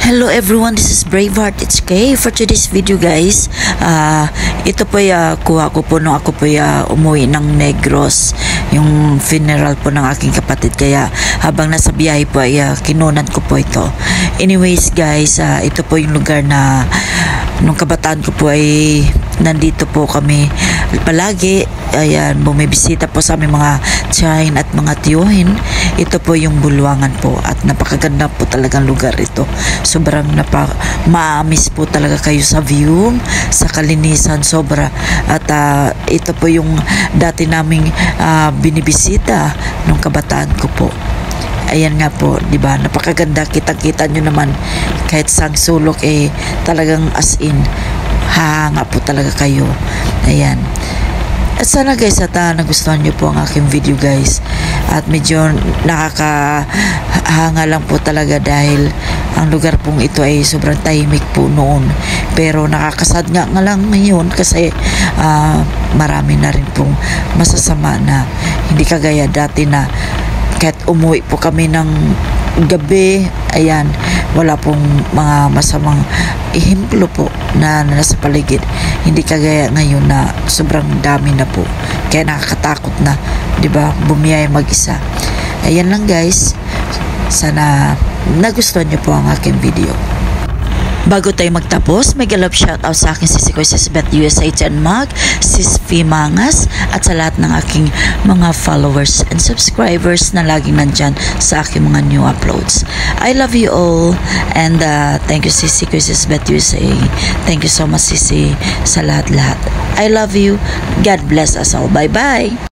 Hello everyone, this is Braveheart. It's Kay for today's video guys. Ito po kuha ko po nung ako po umuwi ng Negros, yung funeral po ng aking kapatid. Kaya habang nasa biyahe po kinunan ko po ito. Anyways guys, ito po yung lugar na nung kabataan ko po ay nandito po kami palagi. Ayan, bumibisita po sa aming mga tiyahin at mga tiyuhin. Ito po yung Bulwangan po at napakaganda po talagang lugar ito. Sobrang maamis po talaga kayo sa view, sa kalinisan, sobra. At ito po yung dati naming binibisita nung kabataan ko po. Ayan nga po, 'di ba? Napakaganda, kitang-kita nyo naman kahit sang sulok talagang as in hanga po talaga kayo. Ayan. At sana guys nagustuhan nyo po ang aking video guys. At medyo nakakahanga lang po talaga dahil ang lugar pong ito ay sobrang tahimik po noon. Pero nakakasad nga lang ngayon kasi marami na rin pong masasama na hindi kagaya dati na kahit umuwi po kami ng gabi, ayan, wala pong mga masamang ehemplo po na nasa paligid. Hindi kagaya ngayon na sobrang dami na po. Kaya nakakatakot na, 'di ba? Bumiyay mag-isa. Ayan lang guys. Sana nagustuhan niyo po ang aking video. Bago tayo magtapos, may galap shoutout sa akin sisi ko, Sis Beth USA and Mag, Sis Fee Mangas, at sa lahat ng aking mga followers and subscribers na laging nandyan sa aking mga new uploads. I love you all and thank you sisi ko, Sis Beth USA. Thank you so much sisi sa lahat-lahat. I love you. God bless us all. Bye-bye.